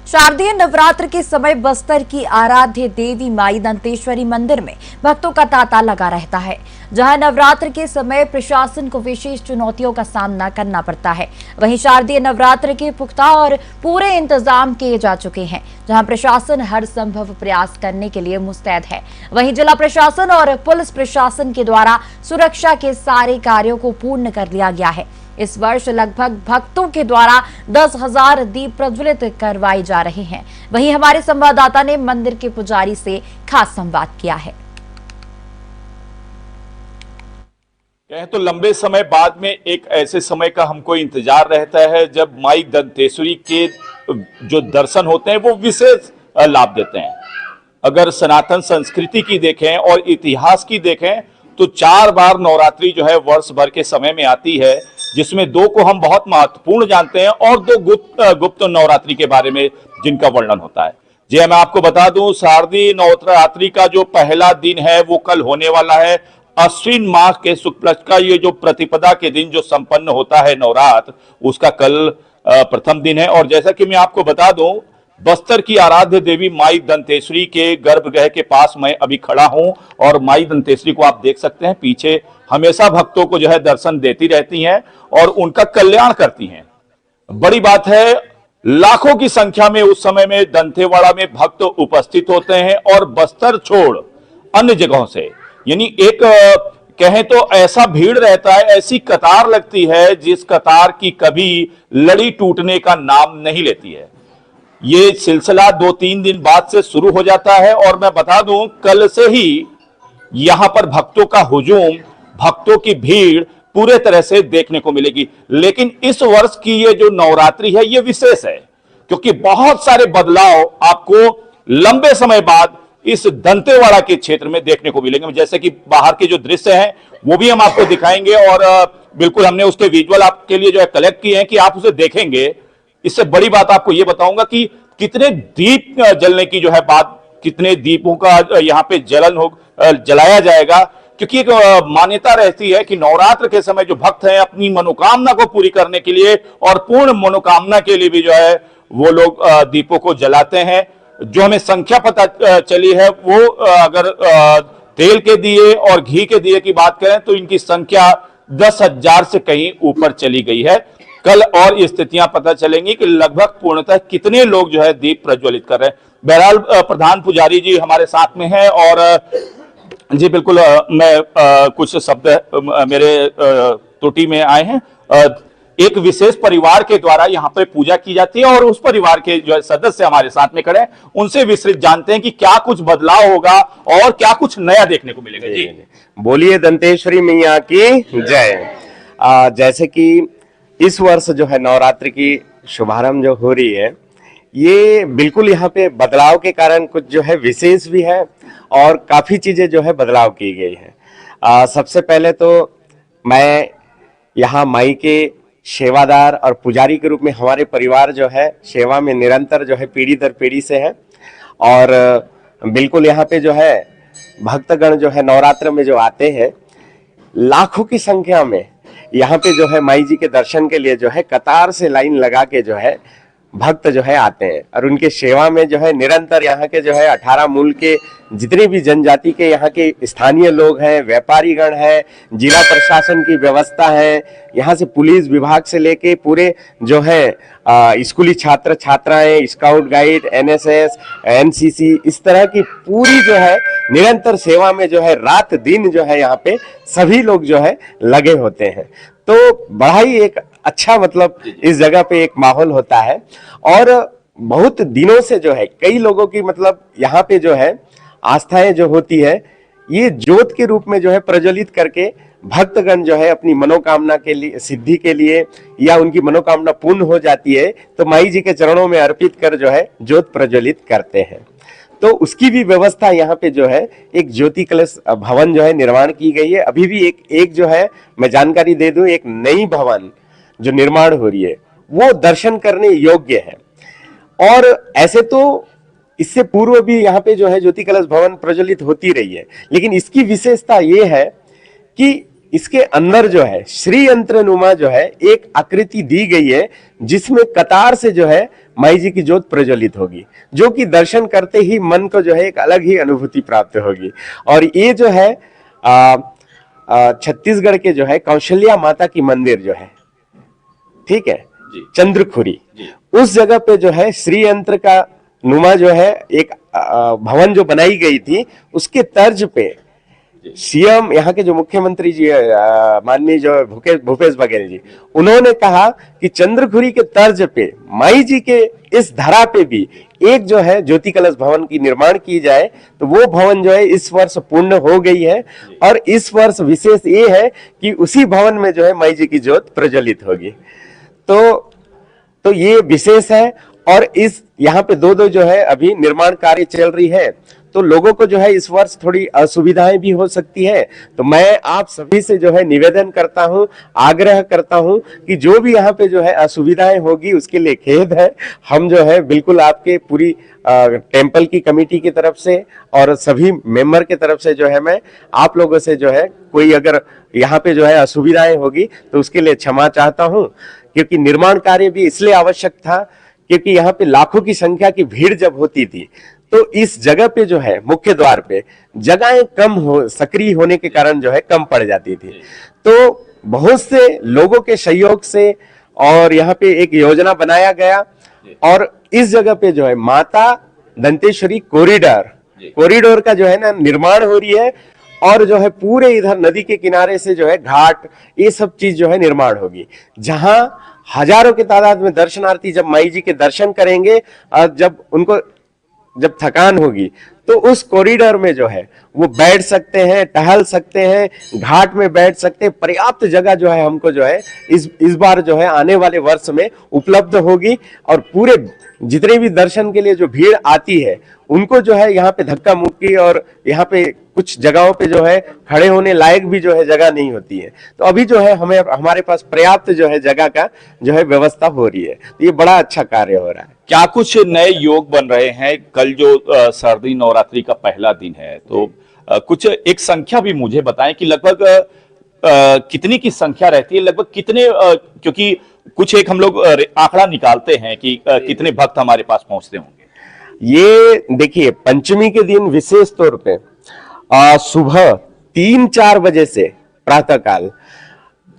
शारदीय नवरात्र के समय बस्तर की आराध्य देवी माई दंतेश्वरी मंदिर में भक्तों का तांता लगा रहता है, जहां नवरात्र के समय प्रशासन को विशेष चुनौतियों का सामना करना पड़ता है। वहीं शारदीय नवरात्र के पुख्ता और पूरे इंतजाम किए जा चुके हैं, जहां प्रशासन हर संभव प्रयास करने के लिए मुस्तैद है। वहीं जिला प्रशासन और पुलिस प्रशासन के द्वारा सुरक्षा के सारे कार्यों को पूर्ण कर लिया गया है। इस वर्ष लगभग भक्तों के द्वारा 10,000 दीप प्रज्वलित करवाए जा रहे हैं। वहीं हमारे संवाददाता ने मंदिर के पुजारी से खास संवाद किया है। कहें तो लंबे समय बाद में एक ऐसे समय का हमको इंतजार रहता है जब माई दंतेश्वरी के जो दर्शन होते हैं वो विशेष लाभ देते हैं। अगर सनातन संस्कृति की देखें और इतिहास की देखें तो 4 बार नवरात्रि जो है वर्ष भर के समय में आती है, जिसमें 2 को हम बहुत महत्वपूर्ण जानते हैं और 2 गुप्त नवरात्रि के बारे में जिनका वर्णन होता है। जी मैं आपको बता दूं, शारदीय नवरात्रि का जो पहला दिन है वो कल होने वाला है। अश्विन मास के शुक्ल पक्ष का ये जो प्रतिपदा के दिन जो संपन्न होता है नवरात्र, उसका कल प्रथम दिन है। और जैसा कि मैं आपको बता दूं, बस्तर की आराध्य देवी माई दंतेश्वरी के गर्भगृह के पास मैं अभी खड़ा हूं और माई दंतेश्वरी को आप देख सकते हैं, पीछे हमेशा भक्तों को जो है दर्शन देती रहती हैं और उनका कल्याण करती हैं। बड़ी बात है, लाखों की संख्या में उस समय में दंतेवाड़ा में भक्त उपस्थित होते हैं और बस्तर छोड़ अन्य जगहों से, यानी एक कहें तो ऐसा भीड़ रहता है, ऐसी कतार लगती है जिस कतार की कभी लड़ी टूटने का नाम नहीं लेती है। ये सिलसिला 2-3 दिन बाद से शुरू हो जाता है और मैं बता दूं, कल से ही यहां पर भक्तों का हुजूम, भक्तों की भीड़ पूरे तरह से देखने को मिलेगी। लेकिन इस वर्ष की ये जो नवरात्रि है ये विशेष है, क्योंकि बहुत सारे बदलाव आपको लंबे समय बाद इस दंतेवाड़ा के क्षेत्र में देखने को मिलेंगे। जैसे कि बाहर के जो दृश्य हैं वो भी हम आपको दिखाएंगे और बिल्कुल हमने उसके विजुअल आपके लिए जो है कलेक्ट किए हैं कि आप उसे देखेंगे। इससे बड़ी बात आपको यह बताऊंगा कि कितने दीप जलने की जो है बात, कितने दीपों का यहाँ पे जलाया जाएगा, क्योंकि एक मान्यता रहती है कि नवरात्र के समय जो भक्त हैं अपनी मनोकामना को पूरी करने के लिए और पूर्ण मनोकामना के लिए भी जो है वो लोग दीपों को जलाते हैं। जो हमें संख्या पता चली है वो अगर तेल के दिए और घी के दिए की बात करें तो इनकी संख्या 10,000 से कहीं ऊपर चली गई है। कल और ये स्थितियां पता चलेंगी कि लगभग पूर्णतः कितने लोग जो है दीप प्रज्वलित कर रहे हैं। बहरहाल प्रधान पुजारी जी हमारे साथ में हैं और जी बिल्कुल मैं कुछ शब्द मेरे त्रुटि में आए हैं। एक विशेष परिवार के द्वारा यहाँ पे पूजा की जाती है और उस परिवार के जो सदस्य हमारे साथ में खड़े हैं, उनसे विस्तृत जानते हैं कि क्या कुछ बदलाव होगा और क्या कुछ नया देखने को मिलेगा। जी बोलिए दंतेश्वरी मैया की जय। जैसे कि इस वर्ष जो है नवरात्रि की शुभारंभ जो हो रही है, ये बिल्कुल यहाँ पे बदलाव के कारण कुछ जो है विशेष भी है और काफी चीजें जो है बदलाव की गई है। सबसे पहले तो मैं यहाँ माई के सेवादार और पुजारी के रूप में हमारे परिवार जो है सेवा में निरंतर जो है पीढ़ी दर पीढ़ी से है और बिल्कुल यहाँ पे जो है भक्तगण जो है नवरात्र में जो आते हैं लाखों की संख्या में यहाँ पे जो है माई जी के दर्शन के लिए जो है कतार से लाइन लगा के जो है भक्त जो है आते हैं और उनके सेवा में जो है निरंतर यहाँ के जो है 18 मूल के जितने भी जनजाति के यहाँ के स्थानीय लोग हैं, व्यापारी गण हैं, जिला प्रशासन की व्यवस्था है, यहाँ से पुलिस विभाग से लेके पूरे जो है स्कूली छात्र छात्राएं, स्काउट गाइड, एनएसएस, एनसीसी, इस तरह की पूरी जो है निरंतर सेवा में जो है रात दिन जो है यहाँ पे सभी लोग जो है लगे होते हैं। तो बड़ा ही एक अच्छा मतलब इस जगह पे एक माहौल होता है और बहुत दिनों से जो है कई लोगों की मतलब यहाँ पे जो है आस्थाएं जो होती है ये ज्योत के रूप में जो है प्रज्वलित करके भक्तगण जो है अपनी मनोकामना के लिए, सिद्धि के लिए या उनकी मनोकामना पूर्ण हो जाती है तो माई जी के चरणों में अर्पित कर जो है ज्योत प्रज्वलित करते हैं। तो उसकी भी व्यवस्था यहाँ पे जो है एक ज्योति कलश भवन जो है निर्माण की गई है। अभी भी एक जो है मैं जानकारी दे दूं, एक नई भवन जो निर्माण हो रही है वो दर्शन करने योग्य है। और ऐसे तो इससे पूर्व भी यहाँ पे जो है ज्योति कलश भवन प्रज्वलित होती रही है, लेकिन इसकी विशेषता ये है कि इसके अंदर जो है श्री यंत्र नुमा जो है एक आकृति दी गई है जिसमें कतार से जो है माई जी की ज्योत प्रज्वलित होगी, जो कि दर्शन करते ही मन को जो है एक अलग ही अनुभूति प्राप्त होगी। और ये जो है छत्तीसगढ़ के जो है कौशल्या माता की मंदिर जो है, ठीक है, चंद्रखुरी, उस जगह पे जो है श्री यंत्र का नुमा जो है एक भवन जो बनाई गई थी, उसके तर्ज पे सीएम यहाँ के जो मुख्यमंत्री जी माननीय जो भूपेश बघेल जी, उन्होंने कहा कि चंद्रखुरी के तर्ज पे माई जी के इस धरा पे भी एक जो है ज्योति कलश भवन की निर्माण की जाए। तो वो भवन जो है इस वर्ष पूर्ण हो गई है और इस वर्ष विशेष ये है कि उसी भवन में जो है माई जी की ज्योत प्रज्वलित होगी। तो ये विशेष है। और इस यहाँ पे दो जो है अभी निर्माण कार्य चल रही है, तो लोगों को जो है इस वर्ष थोड़ी असुविधाएं भी हो सकती है। तो मैं आप सभी से जो है निवेदन करता हूं, आग्रह करता हूं कि जो भी यहाँ पे जो है असुविधाएं होगी उसके लिए खेद है। हम जो है बिल्कुल आपके पूरी टेम्पल की कमेटी की तरफ से और सभी मेंबर की तरफ से जो है मैं आप लोगों से जो है कोई अगर यहाँ पे जो है असुविधाएं होगी तो उसके लिए क्षमा चाहता हूँ, क्योंकि निर्माण कार्य भी इसलिए आवश्यक था क्योंकि यहाँ पे लाखों की संख्या की भीड़ जब होती थी तो इस जगह पे जो है मुख्य द्वार पे जगहें कम हो सक्रिय होने के कारण जो है कम पड़ जाती थी। तो बहुत से लोगों के सहयोग से और यहाँ पे एक योजना बनाया गया और इस जगह पे जो है माता दंतेश्वरी कॉरिडोर का जो है ना निर्माण हो रही है और जो है पूरे इधर नदी के किनारे से जो है घाट, ये सब चीज जो है निर्माण होगी, जहां हजारों की तादाद में दर्शनार्थी जब माई जी के दर्शन करेंगे और जब थकान होगी तो उस कॉरिडोर में जो है वो बैठ सकते हैं, टहल सकते हैं, घाट में बैठ सकते हैं। पर्याप्त जगह जो है हमको जो है इस बार जो है आने वाले वर्ष में उपलब्ध होगी और पूरे जितने भी दर्शन के लिए जो भीड़ आती है उनको जो है यहाँ पे धक्का मुक्की और यहाँ पे कुछ जगहों पे जो है खड़े होने लायक भी जो है जगह नहीं होती है। तो अभी जो है हमारे पास पर्याप्त जो है जगह का जो है व्यवस्था हो रही है। तो ये बड़ा अच्छा कार्य हो रहा है। क्या कुछ नए योग बन रहे हैं? कल जो शारदीय नवरात्रि का पहला दिन है, तो कुछ एक संख्या भी मुझे बताएं कि लगभग कितनी की संख्या रहती है, लगभग कितने, क्योंकि कुछ एक हम लोग आंकड़ा निकालते हैं कि कितने भक्त हमारे पास पहुंचते होंगे। ये देखिए पंचमी के दिन विशेष तौर पे सुबह 3-4 बजे से प्रातः काल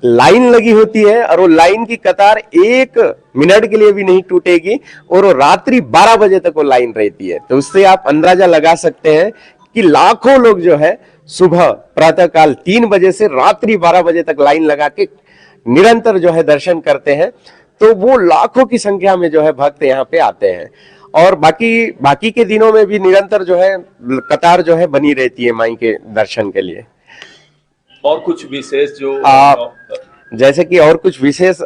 लाइन लगी होती है और वो लाइन की कतार 1 मिनट के लिए भी नहीं टूटेगी और वो रात्रि 12 बजे तक वो लाइन रहती है। तो उससे आप अंदाजा लगा सकते हैं कि लाखों लोग जो है सुबह प्रातः काल 3 बजे से रात्रि 12 बजे तक लाइन लगा के निरंतर जो है दर्शन करते हैं। तो वो लाखों की संख्या में जो है भक्त यहाँ पे आते हैं और बाकी के दिनों में भी निरंतर जो है कतार जो है बनी रहती है माई के दर्शन के लिए। और कुछ विशेष जो जैसे कि और कुछ विशेष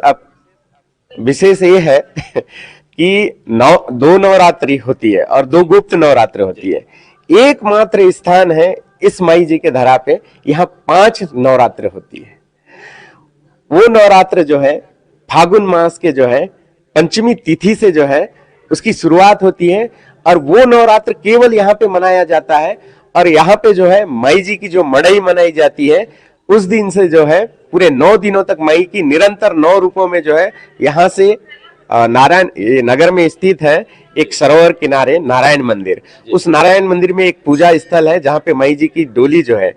ये है कि 2 नवरात्रि होती है और 2 गुप्त नवरात्र होती है। एकमात्र स्थान है इस माई जी के धरा पे, यहाँ 5 नवरात्र होती है। वो नवरात्र जो है फागुन मास के जो है पंचमी तिथि से जो है उसकी शुरुआत होती है और वो नवरात्र केवल यहाँ पे मनाया जाता है। और यहाँ पे जो है माई जी की जो मड़ई मनाई जाती है उस दिन से जो है पूरे 9 दिनों तक माई की निरंतर 9 रूपों में जो है यहाँ से नारायण नगर में स्थित है एक सरोवर किनारे नारायण मंदिर। उस नारायण मंदिर में एक पूजा स्थल है जहाँ पे माई जी की डोली जो है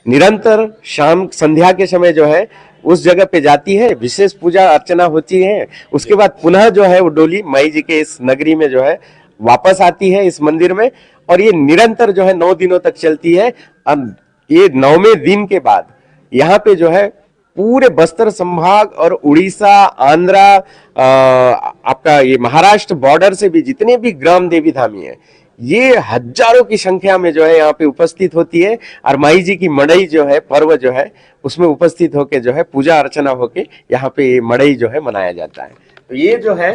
निरंतर शाम संध्या के समय जो है उस जगह पे जाती है, विशेष पूजा अर्चना होती है। उसके बाद पुनः जो है वो डोली माई जी के इस नगरी में जो है वापस आती है इस मंदिर में और ये निरंतर जो है 9 दिनों तक चलती है। अब ये 9वें दिन के बाद यहाँ पे जो है पूरे बस्तर संभाग और उड़ीसा, आंध्रा, आपका ये महाराष्ट्र बॉर्डर से भी जितने भी ग्राम देवी धामी है ये हजारों की संख्या में जो है यहाँ पे उपस्थित होती है और माई जी की मड़ई जो है पर्व जो है उसमें उपस्थित होके जो है पूजा अर्चना होके यहाँ पे ये मड़ई जो है मनाया जाता है। तो ये जो है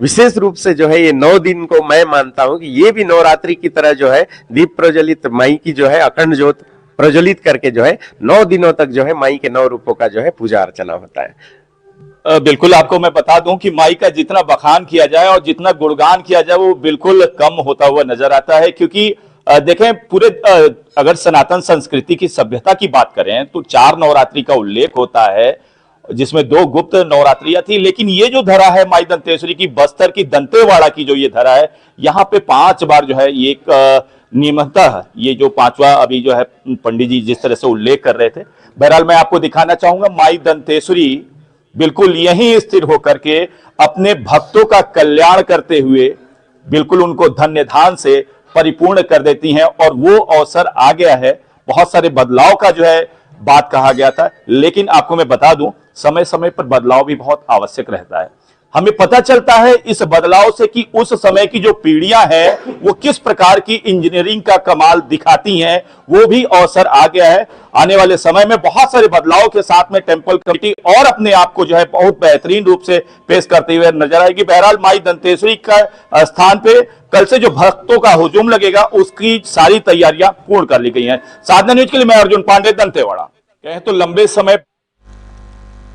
विशेष रूप से जो है ये 9 दिन को मैं मानता हूँ कि ये भी नवरात्रि की तरह जो है दीप प्रज्वलित माई की जो है अखंड ज्योत प्रज्वलित करके जो है 9 दिनों तक जो है माई के 9 रूपों का जो है पूजा अर्चना होता है। बिल्कुल आपको मैं बता दूं कि माई का जितना बखान किया जाए और जितना गुणगान किया जाए वो बिल्कुल कम होता हुआ नजर आता है, क्योंकि देखें पूरे अगर सनातन संस्कृति की सभ्यता की बात करें तो 4 नवरात्रि का उल्लेख होता है जिसमें 2 गुप्त नवरात्रियां थी, लेकिन ये जो धरा है माई दंतेश्वरी की बस्तर की दंतेवाड़ा की जो ये धरा है, यहाँ पे 5 बार जो है ये एक नियमतः ये जो 5वां अभी जो है पंडित जी जिस तरह से उल्लेख कर रहे थे। बहरहाल मैं आपको दिखाना चाहूंगा माई दंतेश्वरी बिल्कुल यहीं स्थिर होकर के अपने भक्तों का कल्याण करते हुए बिल्कुल उनको धन्य धान से परिपूर्ण कर देती हैं, और वो अवसर आ गया है। बहुत सारे बदलाव का जो है बात कहा गया था, लेकिन आपको मैं बता दूं समय समय पर बदलाव भी बहुत आवश्यक रहता है। हमें पता चलता है इस बदलाव से कि उस समय की जो पीढ़ियां हैं वो किस प्रकार की इंजीनियरिंग का कमाल दिखाती हैं, वो भी अवसर आ गया है। आने वाले समय में बहुत सारे बदलाव के साथ में टेंपल कमेटी और अपने आप को जो है बहुत बेहतरीन रूप से पेश करते हुए नजर आएगी। बहरहाल माई दंतेश्वरी का स्थान पे कल से जो भक्तों का हुजूम लगेगा उसकी सारी तैयारियां पूर्ण कर ली गई हैं। साधना न्यूज के लिए मैं अर्जुन पांडे, दंतेवाड़ा। कहें तो लंबे समय